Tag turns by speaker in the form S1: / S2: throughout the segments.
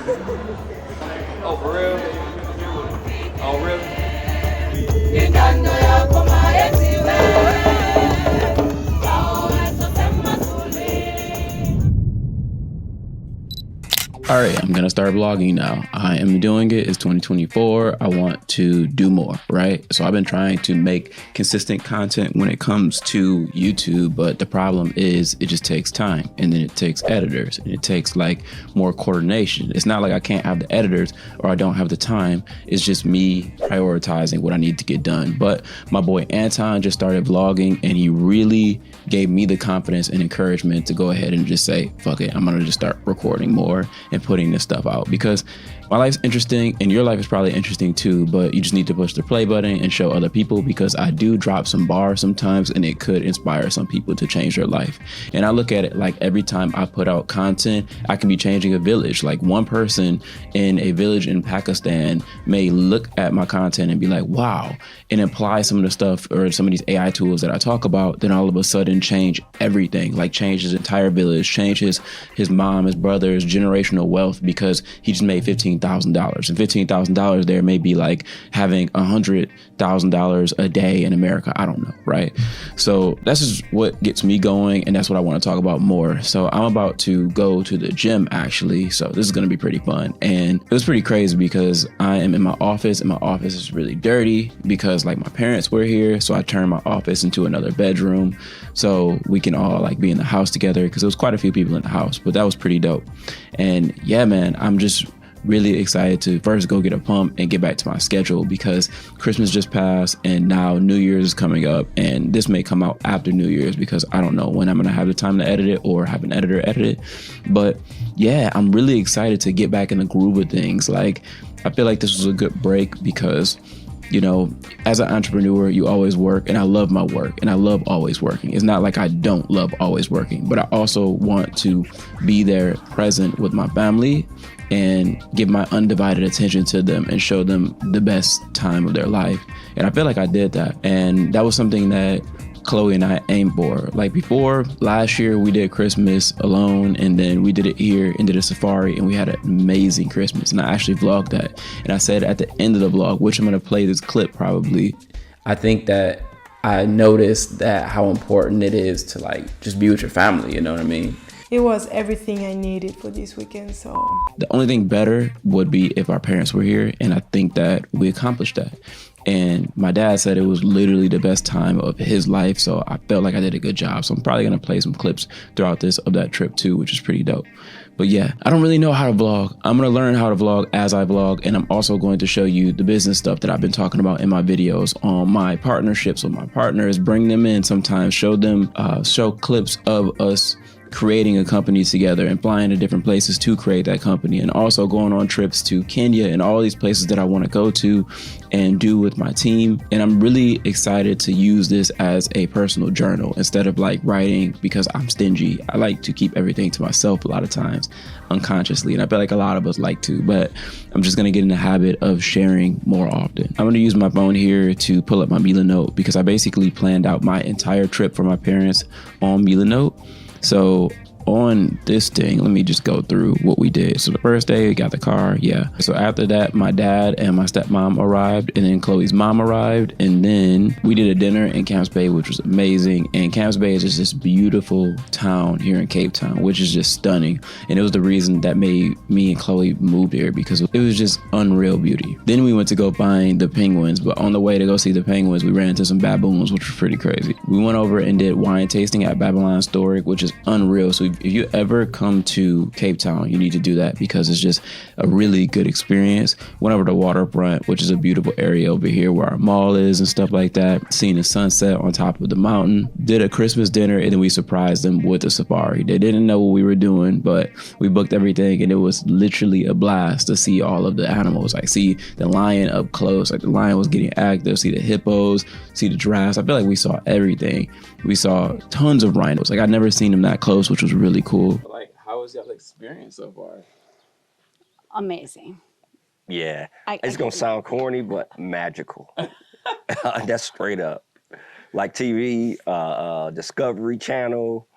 S1: Oh, for real? Oh, really? All right, I'm gonna start vlogging now. I am doing it. It's 2024. I want to do more, right? So I've been trying to make consistent content when it comes to YouTube, but the problem is it just takes time, and then it takes editors, and it takes like more coordination. It's not like I can't have the editors or I don't have the time. It's just me prioritizing what I need to get done. But my boy Anton just started vlogging, and he really gave me the confidence and encouragement to go ahead and just say, fuck it, I'm gonna just start recording more and putting this stuff out, because my life's interesting and your life is probably interesting too, but you just need to push the play button and show other people, because I do drop some bars sometimes and it could inspire some people to change their life. And I look at it like every time I put out content, I can be changing a village. Like one person in a village in Pakistan may look at my content and be like, wow, and apply some of the stuff or some of these AI tools that I talk about, then all of a sudden change everything, like change his entire village, change his mom, his brother's generational wealth, because he just made $15,000. And $15,000 there may be like having $100,000 a day in America. I don't know, right? So that's just what gets me going, and that's what I want to talk about more. So I'm about to go to the gym actually, so this is going to be pretty fun. And it was pretty crazy because I am in my office, and my office is really dirty because like my parents were here, so I turned my office into another bedroom so we can all like be in the house together, because there was quite a few people in the house, but that was pretty dope. And yeah, man, I'm just really excited to first go get a pump and get back to my schedule, because Christmas just passed and now New Year's is coming up, and this may come out after New Year's because I don't know when I'm gonna have the time to edit it or have an editor edit it. But yeah, I'm really excited to get back in the groove of things. Like I feel like this was a good break because, you know, as an entrepreneur, you always work, and I love my work and I love always working. It's not like I don't love always working, but I also want to be there present with my family and give my undivided attention to them and show them the best time of their life. And I feel like I did that. And that was something that Chloe and I aimed for. Like before, last year we did Christmas alone, and then we did it here and did a safari, and we had an amazing Christmas. And I actually vlogged that. And I said at the end of the vlog, which I'm gonna play this clip probably, I think that I noticed that how important it is to like just be with your family, you know what I mean?
S2: It was everything I needed for this weekend, so.
S1: The only thing better would be if our parents were here, and I think that we accomplished that. And my dad said it was literally the best time of his life, so I felt like I did a good job. So I'm probably gonna play some clips throughout this of that trip too, which is pretty dope. But yeah, I don't really know how to vlog. I'm gonna learn how to vlog as I vlog, and I'm also going to show you the business stuff that I've been talking about in my videos on my partnerships with my partners, bring them in sometimes, show them, show clips of us creating a company together and flying to different places to create that company, and also going on trips to Kenya and all these places that I want to go to and do with my team. And I'm really excited to use this as a personal journal instead of like writing, because I'm stingy. I like to keep everything to myself a lot of times unconsciously, and I feel like a lot of us like to, but I'm just gonna get in the habit of sharing more often. I'm gonna use my phone here to pull up my Mila Note, because I basically planned out my entire trip for my parents on Mila Note. So on this thing, let me just go through what we did. So the first day we got the car, yeah. So after that, my dad and my stepmom arrived, and then Chloe's mom arrived, and then we did a dinner in Camps Bay, which was amazing. And Camps Bay is just this beautiful town here in Cape Town, which is just stunning. And it was the reason that made me and Chloe move here, because it was just unreal beauty. Then we went to go find the penguins, but on the way to go see the penguins, we ran into some baboons, which was pretty crazy. We went over and did wine tasting at Babylon Storage, which is unreal. So if you ever come to Cape Town, you need to do that, because it's just a really good experience. Went over to Waterfront, which is a beautiful area over here where our mall is and stuff like that. Seen the sunset on top of the mountain. Did a Christmas dinner, and then we surprised them with a safari. They didn't know what we were doing, but we booked everything, and it was literally a blast to see all of the animals. Like see the lion up close, like the lion was getting active, see the hippos, see the giraffes. I feel like we saw everything. We saw tons of rhinos. Like I'd never seen them that close, which was really cool. Like, how was y'all experience so far?
S3: Amazing.
S4: Yeah, it's gonna sound corny, but magical. That's straight up. Like TV, Discovery Channel,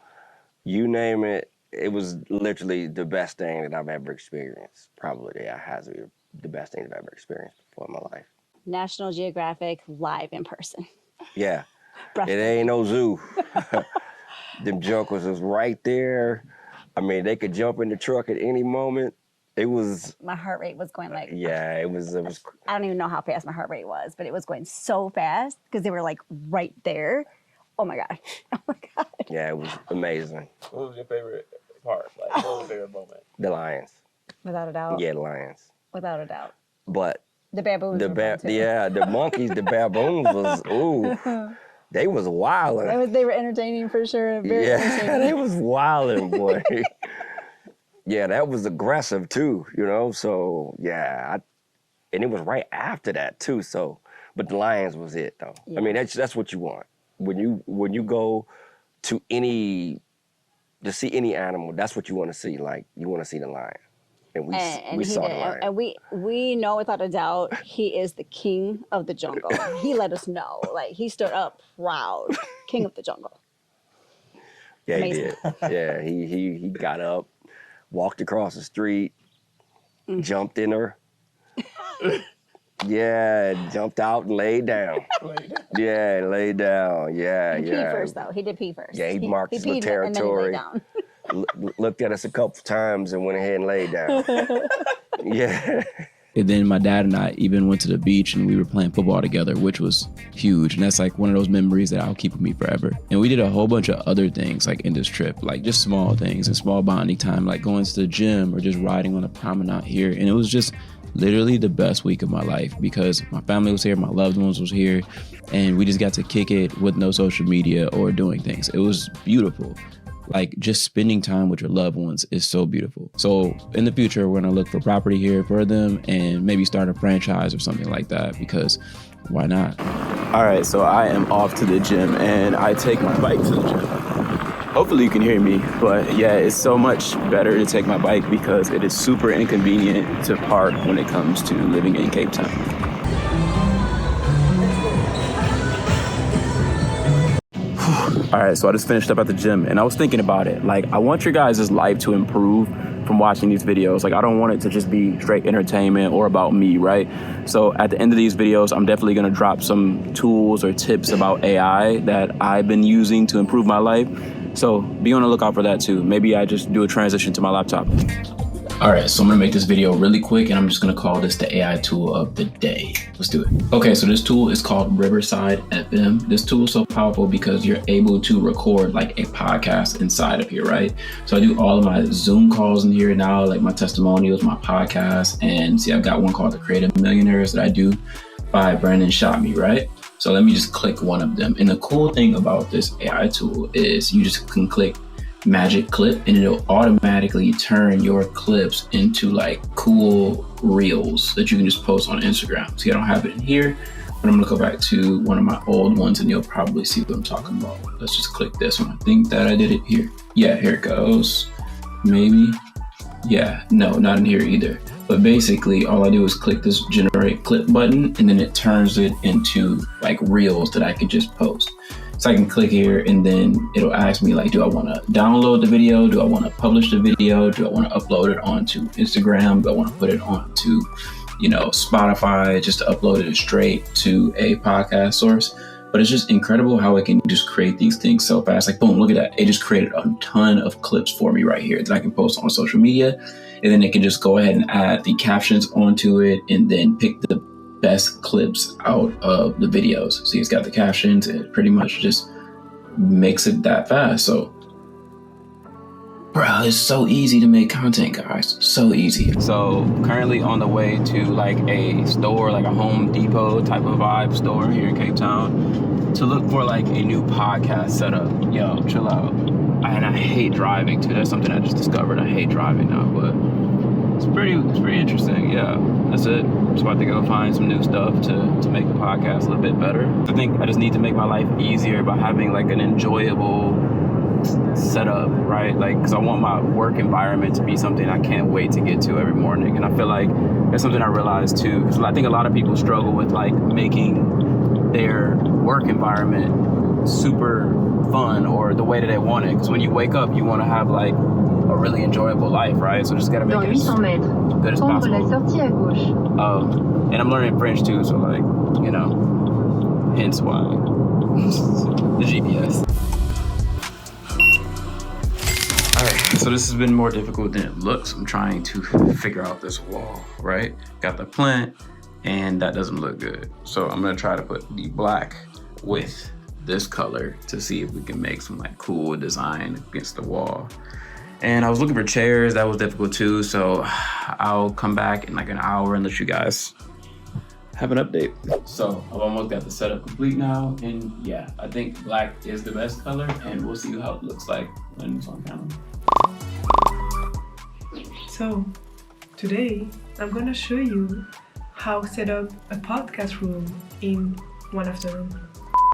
S4: you name it, it was literally the best thing that I've ever experienced. Probably, yeah, it has to be the best thing I've ever experienced before in my life.
S3: National Geographic live in person.
S4: Yeah, it ain't no zoo. Them jokers was right there. I mean, they could jump in the truck at any moment. It was.
S3: My heart rate was going like.
S4: Yeah, it was.
S3: I don't even know how fast my heart rate was, but it was going so fast because they were like right there. Oh my God. Oh my God.
S4: Yeah, it was amazing.
S1: What was your favorite part? Like, what was your favorite moment?
S4: The lions.
S3: Without a doubt.
S4: Yeah, the lions.
S3: Without a doubt.
S4: But
S3: the baboons.
S4: The monkeys, the baboons was they was wilding.
S3: They were entertaining for sure. Very entertaining.
S4: They was wilding, boy. Yeah, that was aggressive too, you know. So yeah, and it was right after that too. So, but the lions was it though. Yeah. I mean, that's what you want when you go to see any animal. That's what you want to see. Like you want to see the lion, and we saw the lion.
S3: And we know without a doubt he is the king of the jungle. He let us know. Like he stood up proud, king of the jungle.
S4: Yeah,
S3: Amazing.
S4: He did. Yeah, he got up, walked across the street, jumped in her. Yeah, jumped out and laid down. Yeah, laid down. Yeah,
S3: he peed first, though. He did pee first.
S4: Yeah, he marked his little territory.
S3: And then he laid down.
S4: Looked at us a couple times and went ahead and laid down. Yeah.
S1: And then my dad and I even went to the beach and we were playing football together, which was huge. And that's like one of those memories that I'll keep with me forever. And we did a whole bunch of other things like in this trip, like just small things and small bonding time, like going to the gym or just riding on a promenade here. And it was just literally the best week of my life because my family was here, my loved ones was here, and we just got to kick it with no social media or doing things. It was beautiful. Like just spending time with your loved ones is so beautiful. So in the future, we're gonna look for property here for them and maybe start a franchise or something like that because why not? All right, so I am off to the gym and I take my bike to the gym. Hopefully you can hear me, but yeah, it's so much better to take my bike because it is super inconvenient to park when it comes to living in Cape Town. All right, so I just finished up at the gym and I was thinking about it. Like, I want your guys' life to improve from watching these videos. Like, I don't want it to just be straight entertainment or about me, right? So at the end of these videos, I'm definitely gonna drop some tools or tips about AI that I've been using to improve my life. So be on the lookout for that too. Maybe I just do a transition to my laptop. All right, so I'm gonna make this video really quick and I'm just gonna call this the AI tool of the day. Let's do it. Okay, so this tool is called Riverside FM. This tool is so powerful because you're able to record like a podcast inside of here, right? So I do all of my Zoom calls in here now, like my testimonials, my podcasts, and see, I've got one called The Creative Millionaires that I do by Brandon Shotme, right? So let me just click one of them. And the cool thing about this AI tool is you just can click magic clip and it'll automatically turn your clips into like cool reels that you can just post on Instagram. See, I don't have it in here, but I'm gonna go back to one of my old ones and you'll probably see what I'm talking about. Let's just click this one. I think that I did it here. Yeah, here it goes. Maybe. Yeah, no, not in here either. But basically all I do is click this generate clip button and then it turns it into like reels that I could just post. So I can click here and then it'll ask me like, do I want to download the video? Do I want to publish the video? Do I want to upload it onto Instagram? Do I want to put it onto, Spotify just to upload it straight to a podcast source? But it's just incredible how it can just create these things so fast. Like, boom, look at that. It just created a ton of clips for me right here that I can post on social media. And then it can just go ahead and add the captions onto it and then pick the best clips out of the videos. See, it's got the captions and it pretty much just makes it that fast. So, bro, it's so easy to make content, guys. So easy. So currently on the way to like a store, like a Home Depot type of vibe store here in Cape Town to look for like a new podcast setup. Yo, chill out. And I hate driving too. That's something I just discovered. I hate driving now, but it's pretty interesting. Yeah, that's it. Just about to go find some new stuff to make the podcast a little bit better. I think I just need to make my life easier by having like an enjoyable setup, right? Like, because I want my work environment to be something I can't wait to get to every morning. And I feel like that's something I realized too, because I think a lot of people struggle with like making their work environment super fun or the way that they want it. Because when you wake up, you want to have like a really enjoyable life, right? So just gotta make
S5: Dans
S1: it as
S5: 800 mètres,
S1: good as
S5: prendre la
S1: possible.
S5: sortie à gauche.
S1: And I'm learning French too, so like, you know, hence why the GPS. All right, so this has been more difficult than it looks. I'm trying to figure out this wall, right? Got the plant, and that doesn't look good. So I'm gonna try to put the black with this color to see if we can make some like cool design against the wall. And I was looking for chairs, that was difficult too. So I'll come back in like an hour and let you guys have an update. So I've almost got the setup complete now. And yeah, I think black is the best color, and we'll see how it looks like when it's on camera.
S2: So today I'm gonna show you how to set up a podcast room in one of the rooms.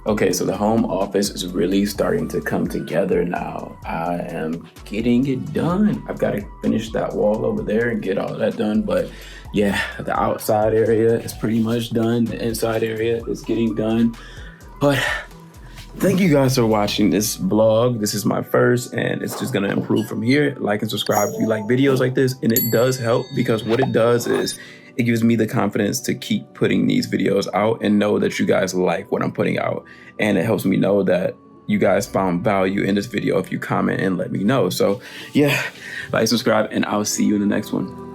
S1: Okay, so the home office is really starting to come together now. I am getting it done. I've got to finish that wall over there and get all of that done. But yeah, the outside area is pretty much done. The inside area is getting done. But thank you guys for watching this vlog. This is my first, and it's just gonna improve from here. Like and subscribe if you like videos like this. And it does help, because what it does is it gives me the confidence to keep putting these videos out and know that you guys like what I'm putting out. And it helps me know that you guys found value in this video if you comment and let me know. So yeah, like, subscribe, and I'll see you in the next one.